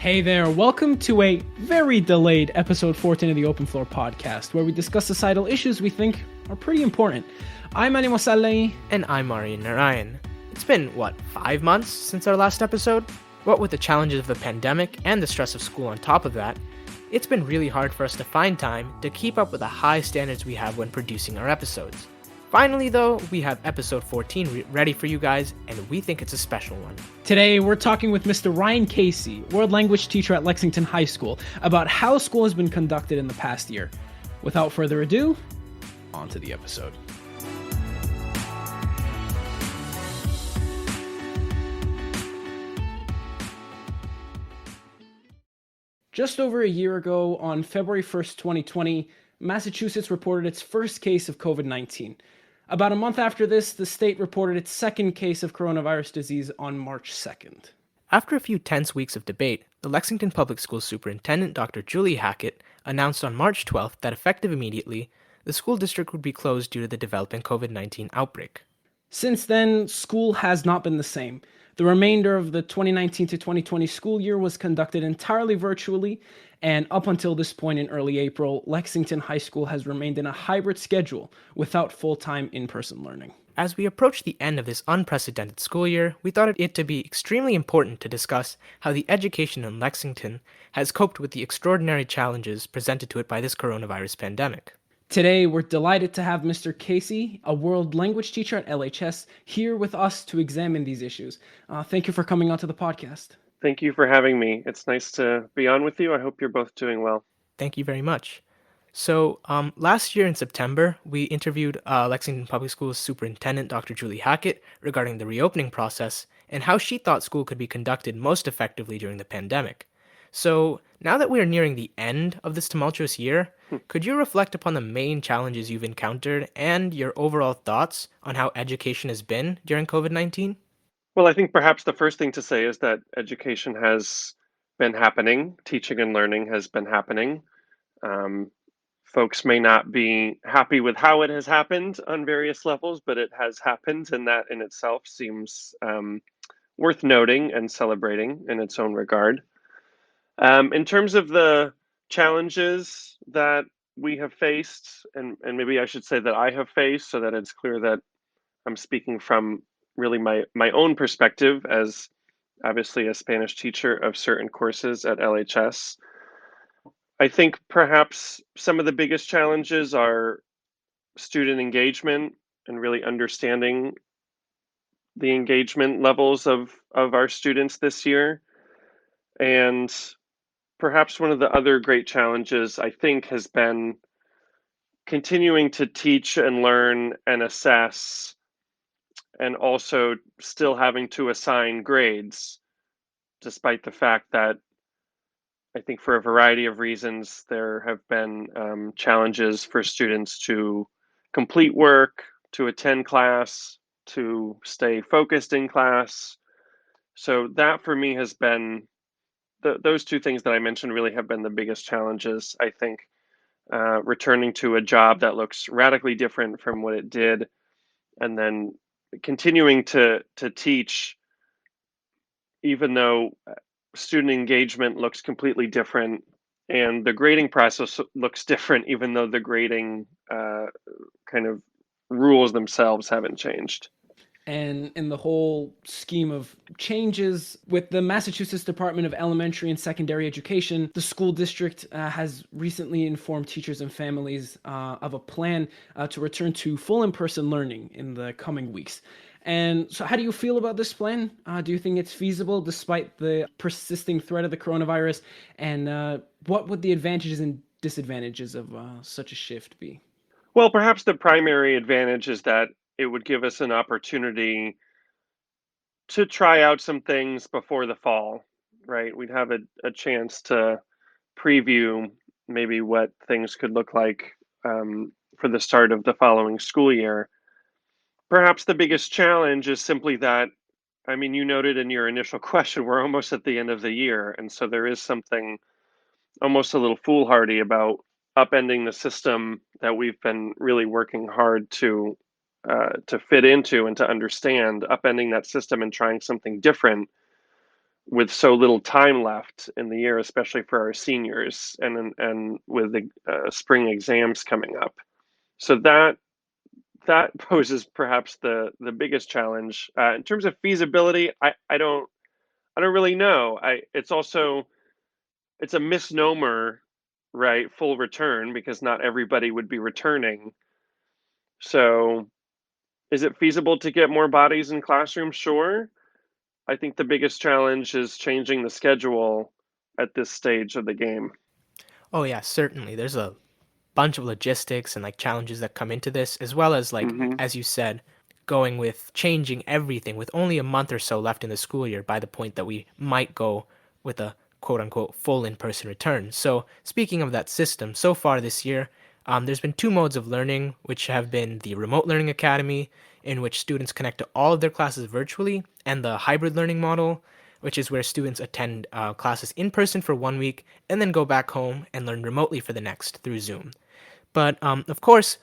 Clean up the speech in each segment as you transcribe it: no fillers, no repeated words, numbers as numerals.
Hey there, welcome to a very delayed episode 14 of the Open Floor podcast, where we discuss societal issues we think are pretty important. I'm Ani Mosalei. And I'm Ari Narayan. It's been, 5 months since our last episode? What with the challenges of the pandemic and the stress of school on top of that, it's been really hard for us to find time to keep up with the high standards we have when producing our episodes. Finally, though, we have episode 14 ready for you guys, and we think it's a special one. Today, we're talking with Mr. Ryan Casey, world language teacher at Lexington High School, about how school has been conducted in the past year. Without further ado, on to the episode. Just over a year ago, on February 1st, 2020, Massachusetts reported its first case of COVID-19. About a month after this, the state reported its second case of coronavirus disease on March 2nd. After a few tense weeks of debate, the Lexington Public Schools Superintendent Dr. Julie Hackett announced on March 12th that effective immediately, the school district would be closed due to the developing COVID-19 outbreak. Since then, school has not been the same. The remainder of the 2019 to 2020 school year was conducted entirely virtually, and up until this point in early April, Lexington High School has remained in a hybrid schedule without full-time in-person learning. As we approach the end of this unprecedented school year, we thought it to be extremely important to discuss how the education in Lexington has coped with the extraordinary challenges presented to it by this coronavirus pandemic. Today, we're delighted to have Mr. Casey, a world language teacher at LHS, here with us to examine these issues. Thank you for coming onto the podcast. Thank you for having me. It's nice to be on with you. I hope you're both doing well. Thank you very much. So, last year in September, we interviewed Lexington Public Schools Superintendent Dr. Julie Hackett regarding the reopening process and how she thought school could be conducted most effectively during the pandemic. So, now that we are nearing the end of this tumultuous year, could you reflect upon the main challenges you've encountered and your overall thoughts on how education has been during COVID-19? Well, I think perhaps the first thing to say is that education has been happening. Teaching and learning has been happening. Folks may not be happy with how it has happened on various levels, but it has happened, and that in itself seems worth noting and celebrating in its own regard. In terms of the challenges that we have faced, and maybe I should say that I have faced so that it's clear that I'm speaking from really my own perspective as obviously a Spanish teacher of certain courses at LHS. I think perhaps some of the biggest challenges are student engagement and really understanding the engagement levels of our students this year. And perhaps one of the other great challenges, I think, has been continuing to teach and learn and assess, and also still having to assign grades, despite the fact that I think for a variety of reasons, there have been challenges for students to complete work, to attend class, to stay focused in class. So that for me has been those two things that I mentioned really have been the biggest challenges, I think. Returning to a job that looks radically different from what it did, and then continuing to teach, even though student engagement looks completely different and the grading process looks different, even though the grading kind of rules themselves haven't changed. And in the whole scheme of changes with the Massachusetts Department of Elementary and Secondary Education, the school district has recently informed teachers and families of a plan to return to full in-person learning in the coming weeks. And so how do you feel about this plan? Do you think it's feasible despite the persisting threat of the coronavirus? And what would the advantages and disadvantages of such a shift be? Well, perhaps the primary advantage is that it would give us an opportunity to try out some things before the fall, right? We'd have a chance to preview maybe what things could look like for the start of the following school year. Perhaps the biggest challenge is simply that, I mean, you noted in your initial question, we're almost at the end of the year. And so there is something almost a little foolhardy about upending the system that we've been really working hard to fit into and to understand, upending that system and trying something different with so little time left in the year, especially for our seniors, and with the spring exams coming up. So that poses perhaps the biggest challenge in terms of feasibility. I don't really know. It's a misnomer, right? Full return, because not everybody would be returning. So is it feasible to get more bodies in classrooms? Sure. I think the biggest challenge is changing the schedule at this stage of the game. Oh yeah, certainly. There's a bunch of logistics and like challenges that come into this, as well as like, Hmm. as you said, going with changing everything with only a month or so left in the school year by the point that we might go with a quote unquote full in-person return. So speaking of that system, so far this year, there's been two modes of learning, which have been the remote learning academy, in which students connect to all of their classes virtually, and the hybrid learning model, which is where students attend classes in person for 1 week and then go back home and learn remotely for the next through Zoom. But of course,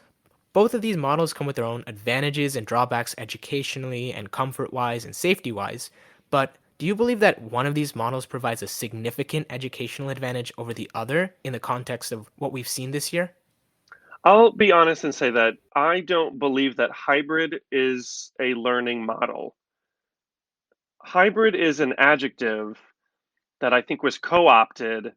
both of these models come with their own advantages and drawbacks educationally and comfort wise and safety wise. But do you believe that one of these models provides a significant educational advantage over the other in the context of what we've seen this year? I'll be honest and say that I don't believe that hybrid is a learning model. Hybrid is an adjective that I think was co opted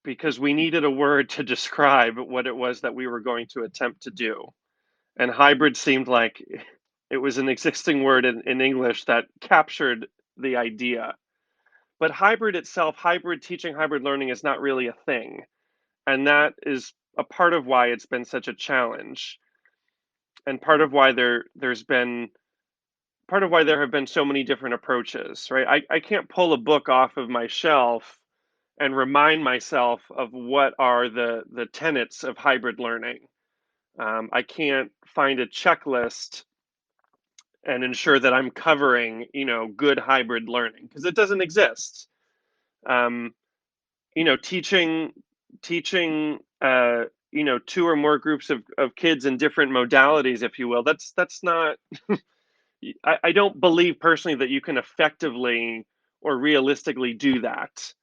because we needed a word to describe what it was that we were going to attempt to do. And hybrid seemed like it was an existing word in English that captured the idea. But hybrid itself, hybrid teaching, hybrid learning is not really a thing. And that is a part of why it's been such a challenge. And part of why there have been so many different approaches, right? I can't pull a book off of my shelf and remind myself of what are the tenets of hybrid learning. I can't find a checklist and ensure that I'm covering, good hybrid learning, because it doesn't exist. Um, teaching, two or more groups of kids in different modalities, if you will. That's not. I don't believe personally that you can effectively or realistically do that.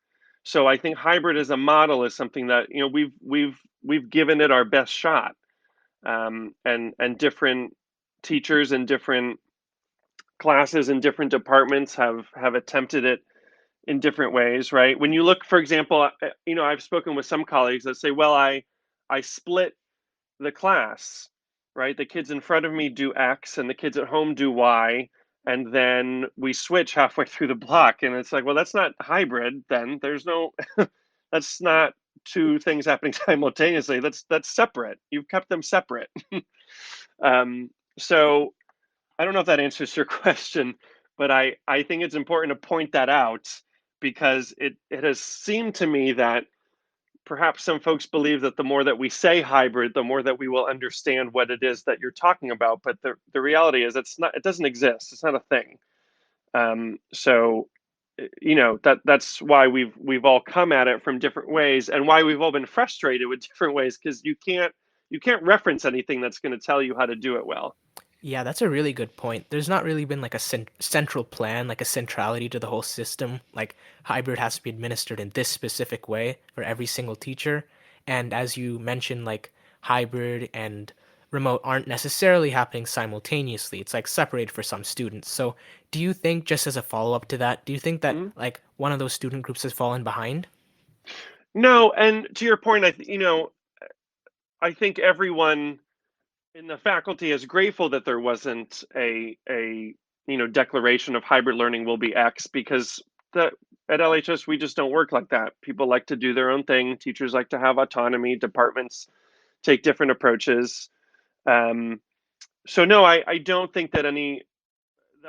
So I think hybrid as a model is something that we've given it our best shot, and different teachers and different classes and different departments have attempted it in different ways, right? When you look, for example, I've spoken with some colleagues that say, well, I split the class, right? The kids in front of me do X and the kids at home do Y, and then we switch halfway through the block. And it's like, well, that's not hybrid then. There's no that's not two things happening simultaneously. That's separate. You've kept them separate. So I don't know if that answers your question, but I think it's important to point that out, because it has seemed to me that perhaps some folks believe that the more that we say hybrid, the more that we will understand what it is that you're talking about. But the reality is it doesn't exist. It's not a thing. So that's why we've all come at it from different ways, and why we've all been frustrated with different ways, because you can't reference anything that's going to tell you how to do it well. Yeah, that's a really good point. There's not really been like a central plan, like a centrality to the whole system. Like hybrid has to be administered in this specific way for every single teacher. And as you mentioned, like hybrid and remote aren't necessarily happening simultaneously. It's like separated for some students. So do you think, just as a follow up to that, do you think that Mhm. like one of those student groups has fallen behind? No, and to your point, I think everyone in the faculty is grateful that there wasn't a declaration of hybrid learning will be X, because that at LHS we just don't work like that. People like to do their own thing. Teachers like to have autonomy. Departments take different approaches. Um, so no, I don't think that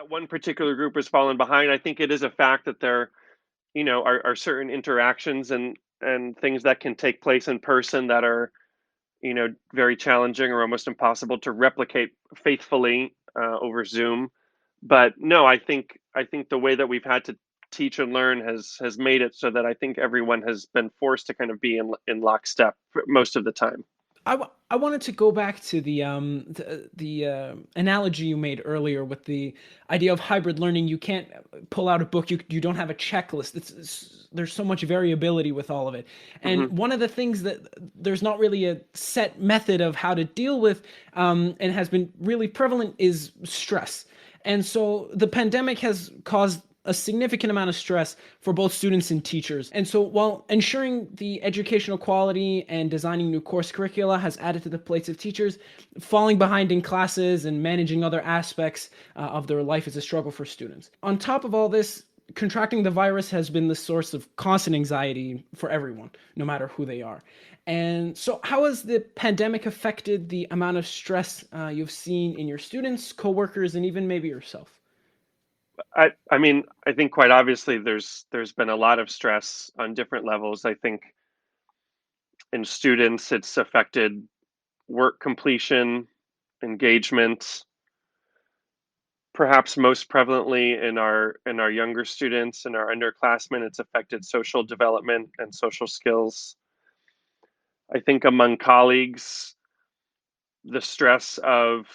one particular group has fallen behind. I think it is a fact that there are certain interactions and things that can take place in person that are very challenging or almost impossible to replicate faithfully over Zoom. But no, I think the way that we've had to teach and learn has made it so that I think everyone has been forced to kind of be in lockstep for most of the time. I wanted to go back to the analogy you made earlier with the idea of hybrid learning. You can't pull out a book. You don't have a checklist. There's so much variability with all of it. And Hmm. one of the things that there's not really a set method of how to deal with, and has been really prevalent, is stress. And so the pandemic has caused a significant amount of stress for both students and teachers. And so while ensuring the educational quality and designing new course curricula has added to the plates of teachers, falling behind in classes and managing other aspects of their life is a struggle for students. On top of all this, contracting the virus has been the source of constant anxiety for everyone, no matter who they are. And so, how has the pandemic affected the amount of stress you've seen in your students, coworkers, and even maybe yourself? I mean, I think quite obviously there's been a lot of stress on different levels. I think in students, it's affected work completion, engagement, perhaps most prevalently in our younger students and our underclassmen, it's affected social development and social skills. I think among colleagues, the stress of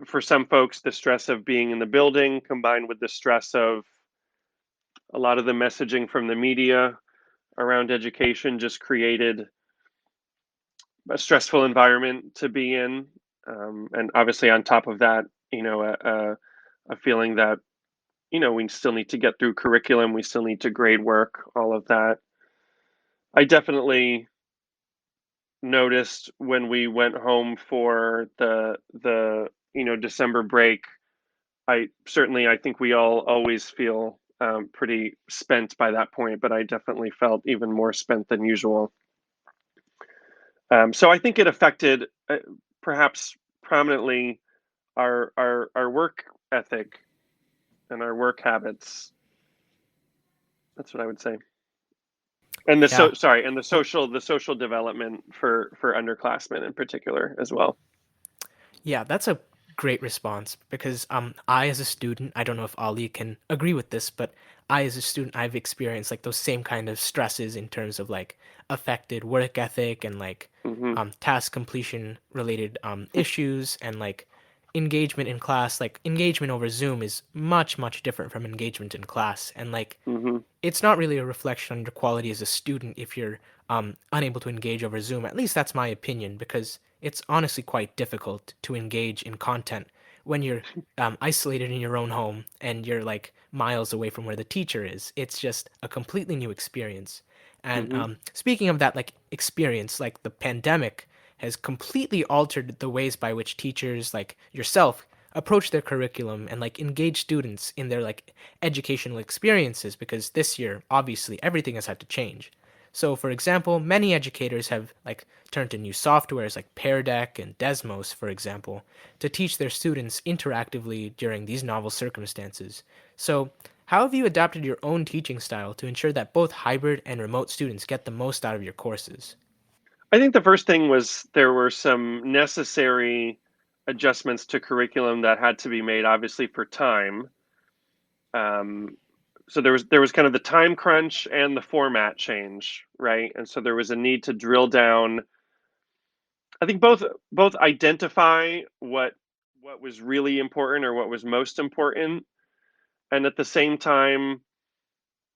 for some folks, the stress of being in the building combined with the stress of a lot of the messaging from the media around education just created a stressful environment to be in. And obviously, on top of that, a feeling that we still need to get through curriculum, we still need to grade work, all of that. I definitely noticed when we went home for the December break. I think we all always feel pretty spent by that point, but I definitely felt even more spent than usual. So I think it affected perhaps prominently our work ethic and our work habits. That's what I would say. And Yeah. Well, the social development for underclassmen in particular as well. yeah, that's a great response because I as a student, I don't know if Ali can agree with this, but I as a student, I've experienced like those same kind of stresses in terms of like affected work ethic and like Hmm. task completion related issues and like engagement in class. Like engagement over Zoom is much different from engagement in class, and like Hmm. it's not really a reflection on your quality as a student if you're unable to engage over Zoom. At least that's my opinion, because it's honestly quite difficult to engage in content when you're isolated in your own home and you're like miles away from where the teacher is. It's just a completely new experience. And Hmm. speaking of that, like experience, like the pandemic has completely altered the ways by which teachers like yourself approach their curriculum and like engage students in their like educational experiences, because this year obviously everything has had to change. So for example, many educators have like turned to new softwares like Pear Deck and Desmos, for example, to teach their students interactively during these novel circumstances. So how have you adapted your own teaching style to ensure that both hybrid and remote students get the most out of your courses? I think the first thing was there were some necessary adjustments to curriculum that had to be made, obviously for time. Um, so there was kind of the time crunch and the format change, right? And so there was a need to drill down. I think both identify what was really important or what was most important, and at the same time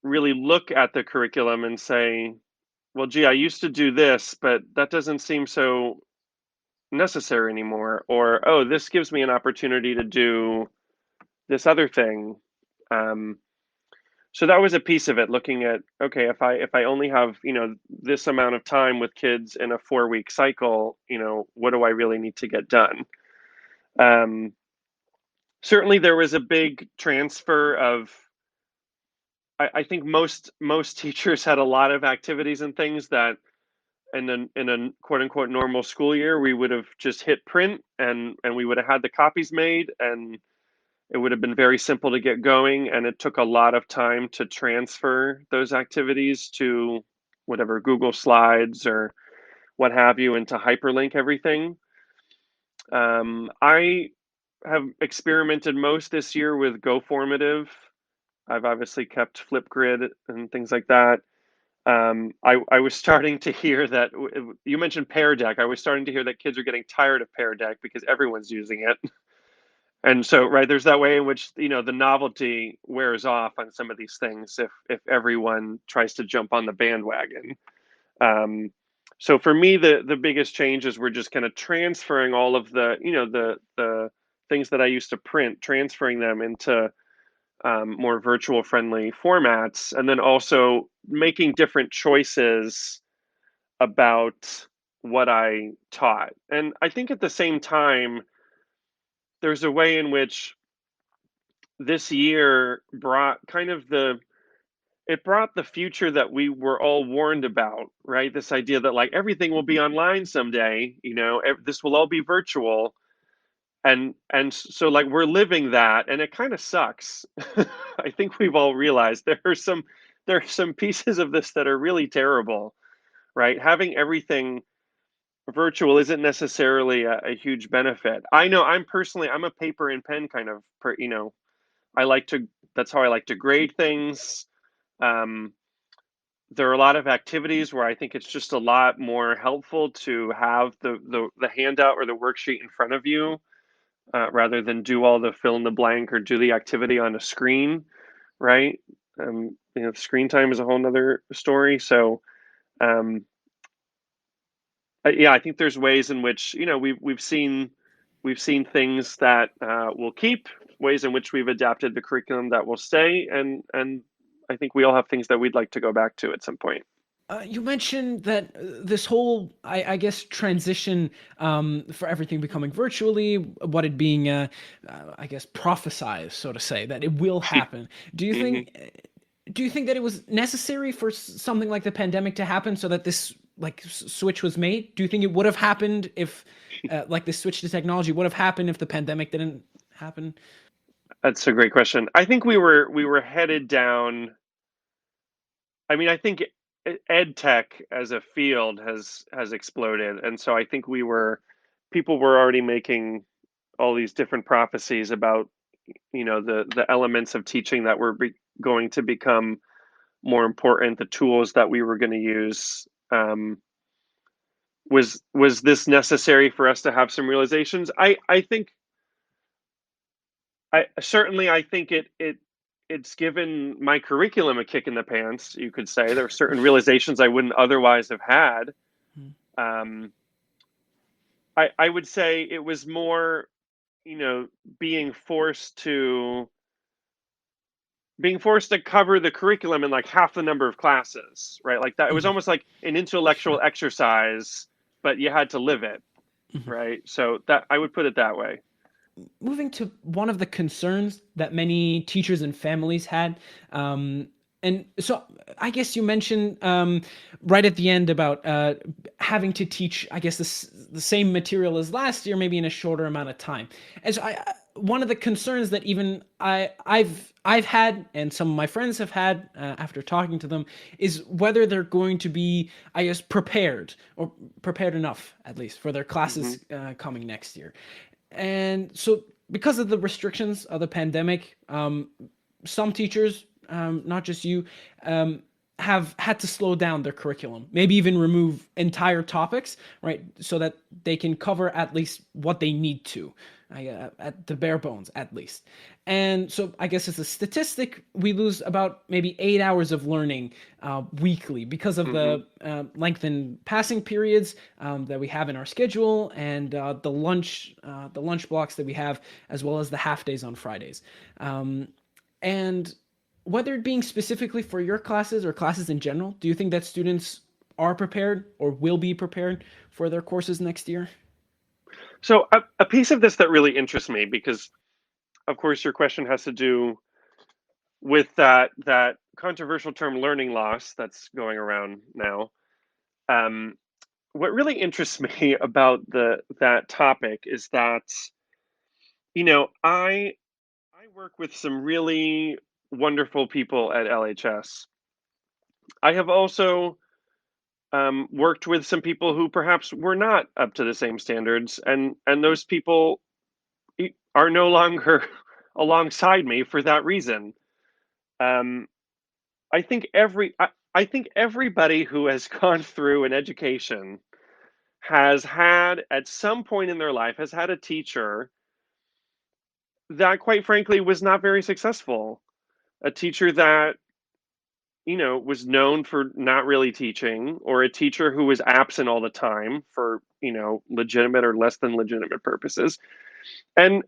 really look at the curriculum and say, well, gee, I used to do this, but that doesn't seem so necessary anymore. Or, oh, this gives me an opportunity to do this other thing. Um, so that was a piece of it. Looking at, okay, if I only have this amount of time with kids in a 4 week cycle, what do I really need to get done? Um, Certainly, there was a big transfer of. I think most teachers had a lot of activities and things that in a quote unquote normal school year we would have just hit print and we would have had the copies made and it would have been very simple to get going, and it took a lot of time to transfer those activities to whatever Google Slides or what have you, and to hyperlink everything. I have experimented most this year with GoFormative. I've obviously kept Flipgrid and things like that. I was starting to hear that you mentioned Pear Deck. I was starting to hear that kids are getting tired of Pear Deck because everyone's using it. And so, right, there's that way in which, the novelty wears off on some of these things if everyone tries to jump on the bandwagon. Um, so for me, the biggest changes were just kind of transferring all of the things that I used to print, transferring them into more virtual friendly formats, and then also making different choices about what I taught. And I think at the same time, there's a way in which this year brought kind of it brought the future that we were all warned about, right? This idea that like everything will be online someday, this will all be virtual. And so like we're living that, and it kind of sucks. I think we've all realized there are some pieces of this that are really terrible, right? Having everything virtual isn't necessarily a huge benefit. I know I'm a paper and pen kind of I like to that's how I like to grade things. Um, there are a lot of activities where I think it's just a lot more helpful to have the handout or the worksheet in front of you, rather than do all the fill in the blank or do the activity on a screen, right? Screen time is a whole nother story. So, um, yeah, I think there's ways in which we've seen things that will keep, ways in which we've adapted the curriculum that will stay, and I think we all have things that we'd like to go back to at some point. You mentioned that this whole, I guess, transition for everything becoming virtually, what it being, I guess, prophesized, so to say, that it will happen. Do you Hmm. think, do you think that it was necessary for something like the pandemic to happen so that this like switch was made? Do you think it would have happened if, like, this switch to technology would have happened if the pandemic didn't happen? That's a great question. I think we were headed down. I mean, I think ed tech as a field has exploded, and so I think people were already making all these different prophecies about the elements of teaching that were going to become more important, the tools that we were going to use. Was this necessary for us to have some realizations? I think I think it's given my curriculum a kick in the pants. You could say there are certain realizations I wouldn't otherwise have had. Hmm. Um, I would say it was more, you know, being forced to being forced to cover the curriculum in like half the number of classes, right? Like that, it was Hmm. almost like an intellectual Sure. exercise, but you had to live it, Mhm. right? So that I would put it that way. Moving to one of the concerns that many teachers and families had. And so I guess you mentioned right at the end about having to teach, I guess, the same material as last year, maybe in a shorter amount of time. And so one of the concerns that even I've had, and some of my friends have had after talking to them, is whether they're going to be, I guess, prepared or prepared enough, at least, for their Hmm. classes coming next year. And so, because of the restrictions of the pandemic, some teachers, not just you, um, have had to slow down their curriculum, maybe even remove entire topics, right? So that they can cover at least what they need to, at the bare bones, at least. And so, I guess as a statistic, we lose about maybe 8 hours of learning weekly because of Hmm. the lengthened passing periods that we have in our schedule, and the lunch blocks that we have, as well as the half days on Fridays. And whether it being specifically for your classes or classes in general, do you think that students are prepared or will be prepared for their courses next year? So a piece of this that really interests me, because of course your question has to do with that controversial term learning loss that's going around now. Um, what really interests me about the that topic is that I work with some really wonderful people at LHS. I have also worked with some people who perhaps were not up to the same standards, and those people are no longer alongside me for that reason. Um, I think I think everybody who has gone through an education has had, at some point in their life, has had a teacher that, quite frankly, was not very successful. A teacher that, was known for not really teaching, or a teacher who was absent all the time for, legitimate or less than legitimate purposes. And,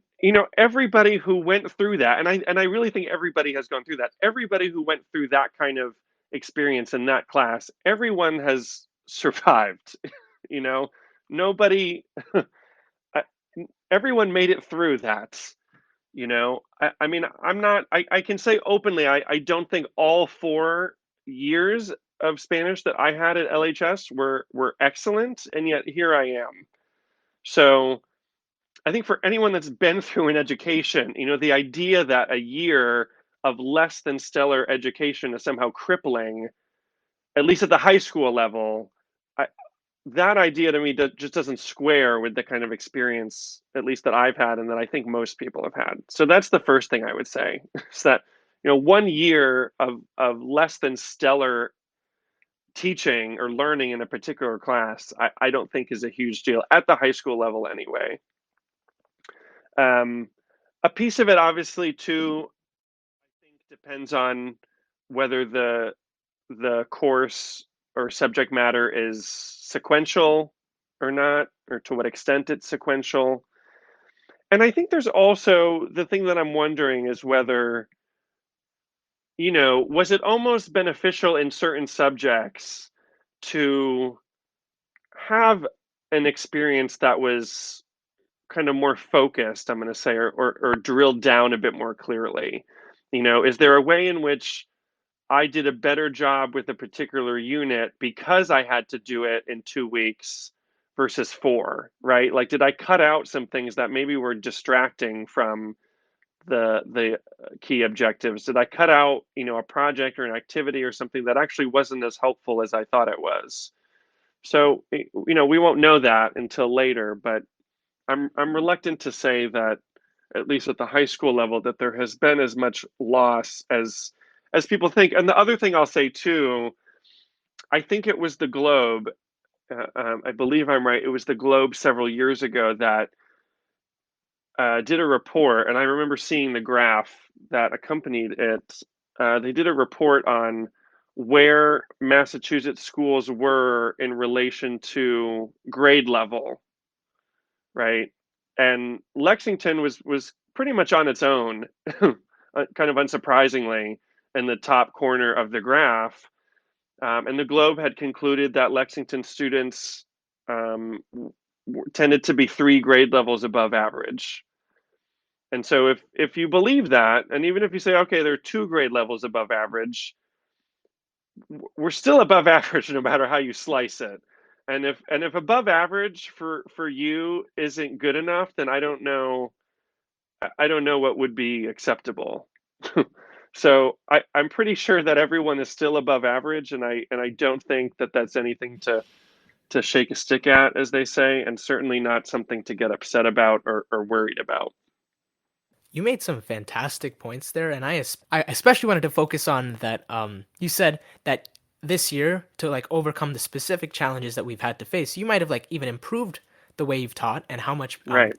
everybody who went through that, and I really think everybody has gone through that. Everybody who went through that kind of experience in that class, everyone has survived. you know, Nobody, I- everyone made it through that. I mean, I can say openly, I don't think all 4 years of Spanish that I had at LHS were excellent, and yet here I am. So I think for anyone that's been through an education, the idea that a year of less than stellar education is somehow crippling, at least at the high school level, I, that idea to me just doesn't square with the kind of experience, at least that I've had and that I think most people have had. So that's the first thing I would say is that, 1 year of less than stellar teaching or learning in a particular class, I don't think is a huge deal at the high school level anyway. Um, a piece of it, obviously, too, I think depends on whether the course or subject matter is sequential or not, or to what extent it's sequential. And I think there's also the thing that I'm wondering is whether, was it almost beneficial in certain subjects to have an experience that was kind of more focused, I'm going to say, or drilled down a bit more clearly? Is there a way in which I did a better job with a particular unit because I had to do it in 2 weeks versus 4, right? Like, did I cut out some things that maybe were distracting from the key objectives? Did I cut out, a project or an activity or something that actually wasn't as helpful as I thought it was? So, we won't know that until later, but I'm reluctant to say that, at least at the high school level, that there has been as much loss as people think. And the other thing I'll say too, I think it was the Globe. I believe I'm right. It was the Globe several years ago that did a report, and I remember seeing the graph that accompanied it. They did a report on where Massachusetts schools were in relation to grade level, right? And Lexington was pretty much on its own, kind of unsurprisingly, in the top corner of the graph. And the Globe had concluded that Lexington students tended to be 3 grade levels above average. And so if you believe that, and even if you say, okay, there are 2 grade levels above average, we're still above average no matter how you slice it. And if above average for you isn't good enough, then I don't know what would be acceptable. So I'm pretty sure that everyone is still above average, and I don't think that that's anything to shake a stick at, as they say, and certainly not something to get upset about or worried about. You made some fantastic points there, and I especially wanted to focus on that. You said that this year, to like overcome the specific challenges that we've had to face, you might have like even improved the way you've taught and how much Right.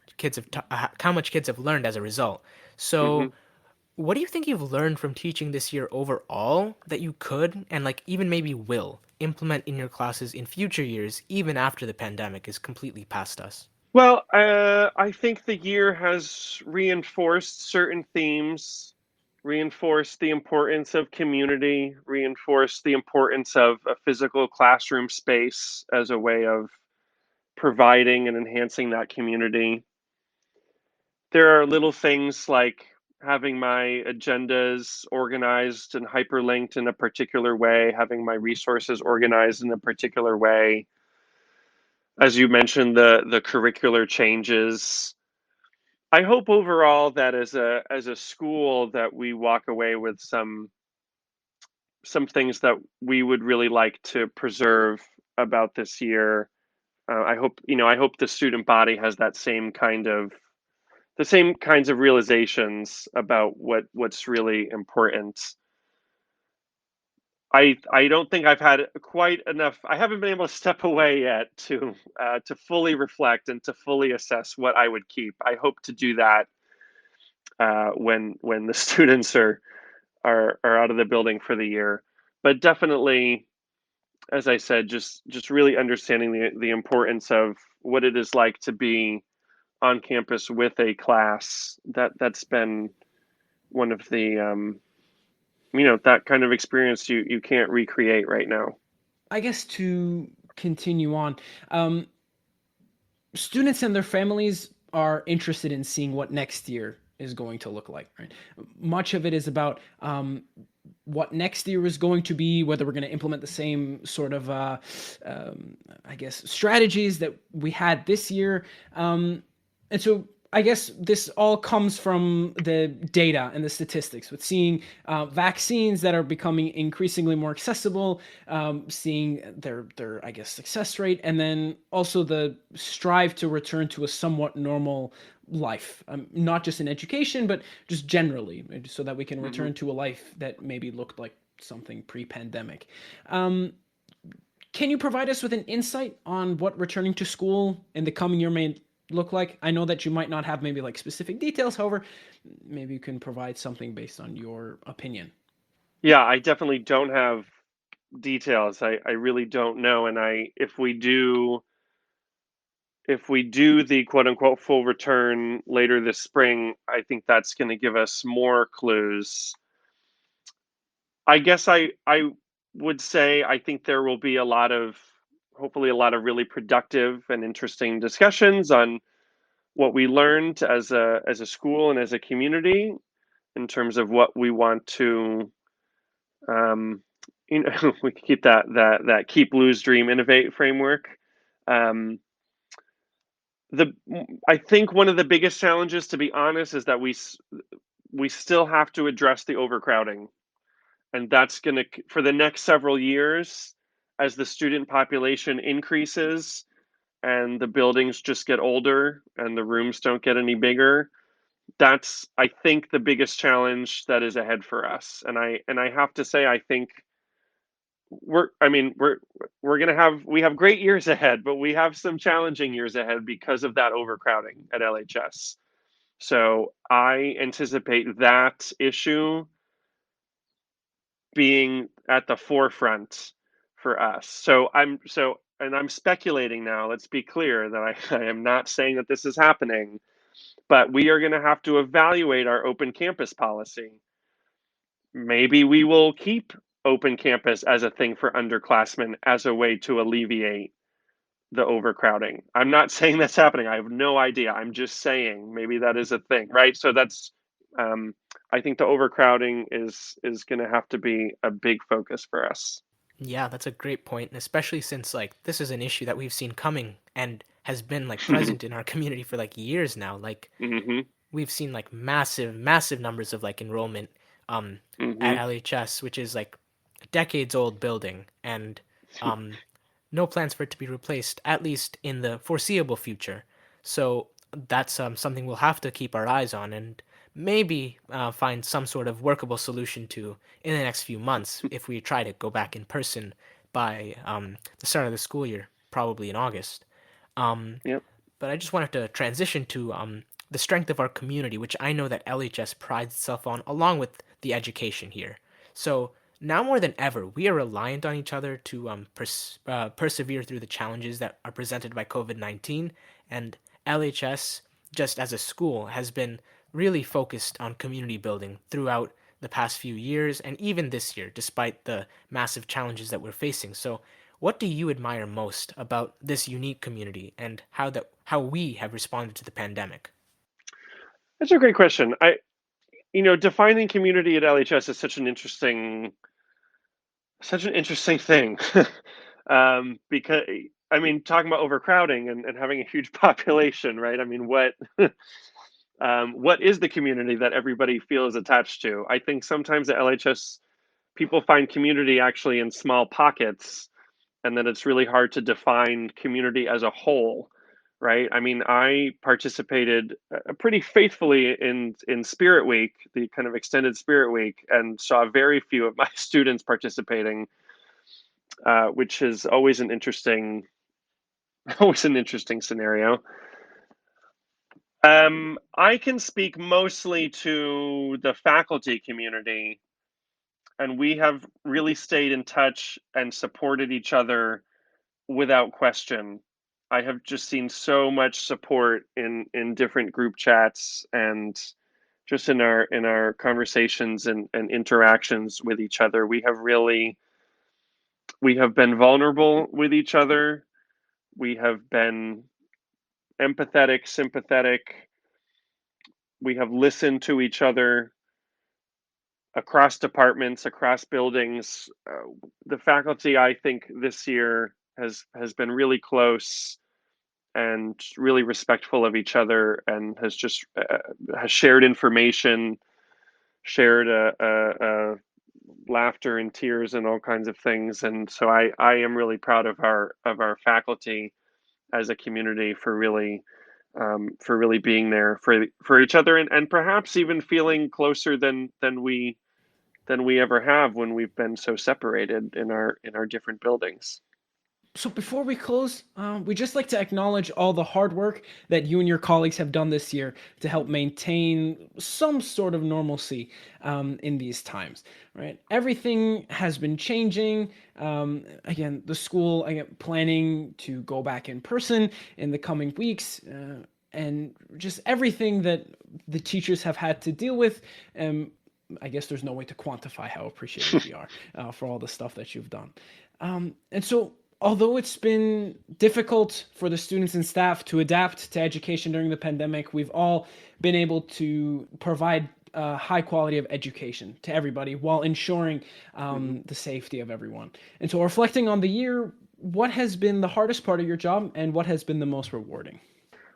how much kids have learned as a result. hmm So, what do you think you've learned from teaching this year overall that you could and like even maybe will implement in your classes in future years, even after the pandemic is completely past us? Well, I think the year has reinforced certain themes, reinforced the importance of community, reinforced the importance of a physical classroom space as a way of providing and enhancing that community. There are little things like having my agendas organized and hyperlinked in a particular way, having my resources organized in a particular way. As you mentioned, the curricular changes. I hope overall that as a school that we walk away with some things that we would really like to preserve about this year. I hope the student body has the same kinds of realizations about what's really important. I don't think I've had quite enough. I haven't been able to step away yet to fully reflect and to fully assess what I would keep. I hope to do that when the students are out of the building for the year. But definitely, as I said, just really understanding the importance of what it is like to be on campus with a class. That's been one of the that kind of experience you can't recreate right now. I guess to continue on, um, students and their families are interested in seeing what next year is going to look like, right? Much of it is about what next year is going to be, whether we're going to implement the same sort of, I guess, strategies that we had this year. And so I guess this all comes from the data and the statistics, with seeing vaccines that are becoming increasingly more accessible, seeing their I guess success rate, and then also the strive to return to a somewhat normal life, not just in education, but just generally, so that we can Hmm. return to a life that maybe looked like something pre-pandemic. Um, can you provide us with an insight on what returning to school in the coming year may look like? I know that you might not have maybe like specific details, however, maybe you can provide something based on your opinion. Yeah, I definitely don't have details. I really don't know. And I if we do the quote unquote full return later this spring, I think that's going to give us more clues. I guess I would say I think there will be hopefully a lot of really productive and interesting discussions on what we learned as a school and as a community in terms of what we want to um, we can keep that keep, lose, dream, innovate framework. Um, the I think one of the biggest challenges, to be honest, is that we still have to address the overcrowding, and that's going to, for the next several years, as the student population increases and the buildings just get older and the rooms don't get any bigger. That's, I think, the biggest challenge that is ahead for us. And I have to say, I think we're gonna have we have great years ahead, but we have some challenging years ahead because of that overcrowding at LHS. So I anticipate that issue being at the forefront for us. And I'm speculating now. Let's be clear that I am not saying that this is happening, but we are going to have to evaluate our open campus policy. Maybe we will keep open campus as a thing for underclassmen as a way to alleviate the overcrowding. I'm not saying that's happening. I have no idea. I'm just saying maybe that is a thing, right? So that's um, I think the overcrowding is going to have to be a big focus for us. Yeah, that's a great point, and especially since like this is an issue that we've seen coming and has been like present in our community for like years now. Like Hmm. we've seen like massive numbers of like enrollment um at Hmm. LHS, which is like a decades old building, and um no plans for it to be replaced, at least in the foreseeable future. So that's something we'll have to keep our eyes on and maybe find some sort of workable solution to in the next few months if we try to go back in person by the start of the school year, probably in August. Um, Yep. but I just wanted to transition to the strength of our community, which I know that LHS prides itself on, along with the education here. So now more than ever, we are reliant on each other to persevere through the challenges that are presented by COVID-19. And LHS, just as a school, has been really focused on community building throughout the past few years and even this year, despite the massive challenges that we're facing. So what do you admire most about this unique community and how we have responded to the pandemic? That's a great question. Defining community at LHS is such an interesting thing. Because I mean, talking about overcrowding and having a huge population, right? I mean, what is the community that everybody feels attached to? I think sometimes at LHS, people find community actually in small pockets, and then it's really hard to define community as a whole. right? I mean, I participated pretty faithfully in Spirit Week, the kind of extended Spirit Week, and saw very few of my students participating, which is always an interesting, always an interesting scenario. I can speak mostly to the faculty community, and we have really stayed in touch and supported each other without question. I have just seen so much support in different group chats and just in our conversations and interactions with each other. We have been vulnerable with each other. We have been empathetic, sympathetic. We have listened to each other across departments, across buildings. The faculty, I think, this year has been really close and really respectful of each other, and has just has shared information, shared laughter and tears and all kinds of things. And so I am really proud of our faculty as a community for really being there for each other, and perhaps even feeling closer than we ever have when we've been so separated in our different buildings. So before we close, we'd just like to acknowledge all the hard work that you and your colleagues have done this year to help maintain some sort of normalcy in these times, right? Everything has been changing. Again, the school, again, planning to go back in person in the coming weeks, and just everything that the teachers have had to deal with. I guess there's no way to quantify how appreciative we are for all the stuff that you've done. And so, although it's been difficult for the students and staff to adapt to education during the pandemic, we've all been able to provide a high quality of education to everybody while ensuring the safety of everyone. And so, reflecting on the year, what has been the hardest part of your job and what has been the most rewarding?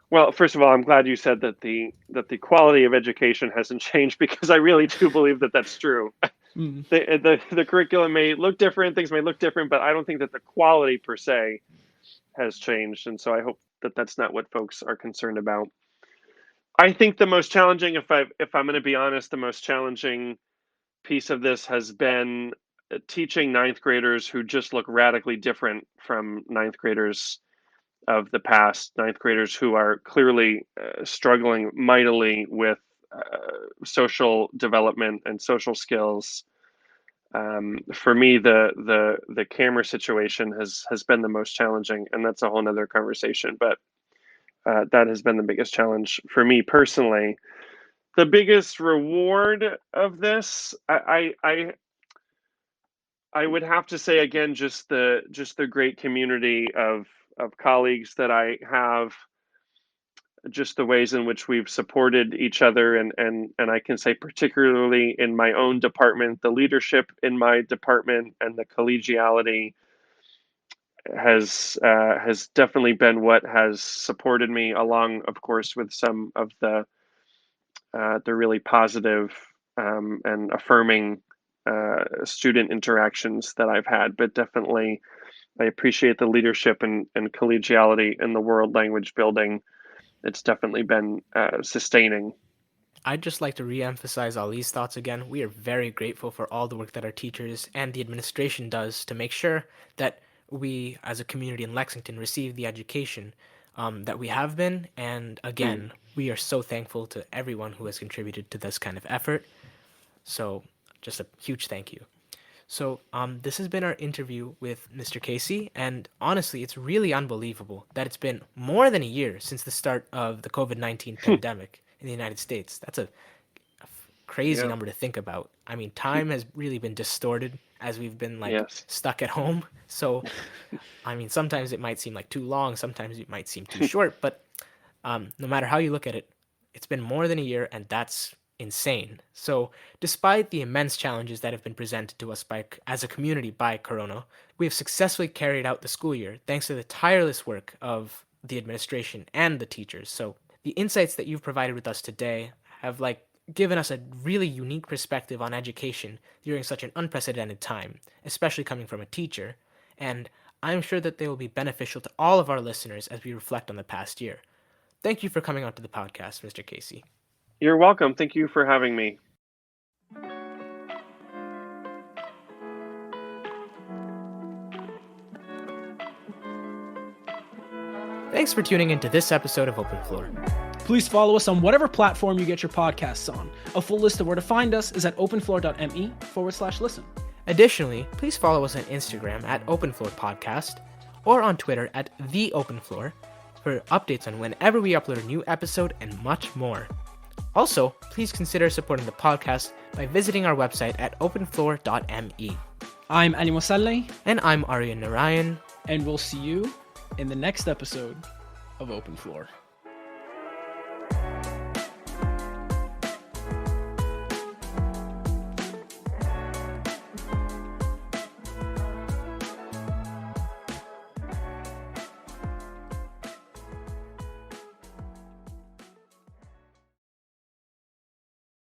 Well, first of all, I'm glad you said that the quality of education hasn't changed, because I really do believe that that's true. Mm. The curriculum may look different, things may look different, but I don't think that the quality per se has changed. And so I hope that that's not what folks are concerned about. I think the most challenging, if I'm going to be honest, the most challenging piece of this has been teaching ninth graders who just look radically different from ninth graders of the past, ninth graders who are clearly struggling mightily with social development and social skills. For me, the camera situation has been the most challenging, and that's a whole nother conversation. But that has been the biggest challenge for me personally. The biggest reward of this, I would have to say again, just the great community of colleagues that I have, just the ways in which we've supported each other, and I can say particularly in my own department, the leadership in my department and the collegiality has definitely been what has supported me, along, of course, with some of the really positive and affirming student interactions that I've had. But definitely, I appreciate the leadership and collegiality in the world language building. It's definitely been sustaining. I'd just like to re-emphasize Ali's thoughts again. We are very grateful for all the work that our teachers and the administration does to make sure that we, as a community in Lexington, receive the education that we have been. And Mm. again, we are so thankful to everyone who has contributed to this kind of effort. So, just a huge thank you. So, this has been our interview with Mr. Casey, and honestly, it's really unbelievable that it's been more than a year since the start of the COVID-19 pandemic in the United States. That's a crazy Yeah. number to think about. I mean, time has really been distorted as we've been like Yes. stuck at home. So, I mean, sometimes it might seem like too long, sometimes it might seem too short, but no matter how you look at it, it's been more than a year, and that's insane. So, despite the immense challenges that have been presented to us by, as a community by Corona, we have successfully carried out the school year thanks to the tireless work of the administration and the teachers. So, the insights that you've provided with us today have like given us a really unique perspective on education during such an unprecedented time, especially coming from a teacher. And I am sure that they will be beneficial to all of our listeners as we reflect on the past year. Thank you for coming on to the podcast, Mr. Casey. You're welcome. Thank you for having me. Thanks for tuning into this episode of Open Floor. Please follow us on whatever platform you get your podcasts on. A full list of where to find us is at openfloor.me/listen. Additionally, please follow us on Instagram at Openfloor Podcast or on Twitter at The Open Floor for updates on whenever we upload a new episode and much more. Also, please consider supporting the podcast by visiting our website at openfloor.me. I'm Ali Mosalleh, And I'm Aryan Narayan. and we'll see you in the next episode of Open Floor.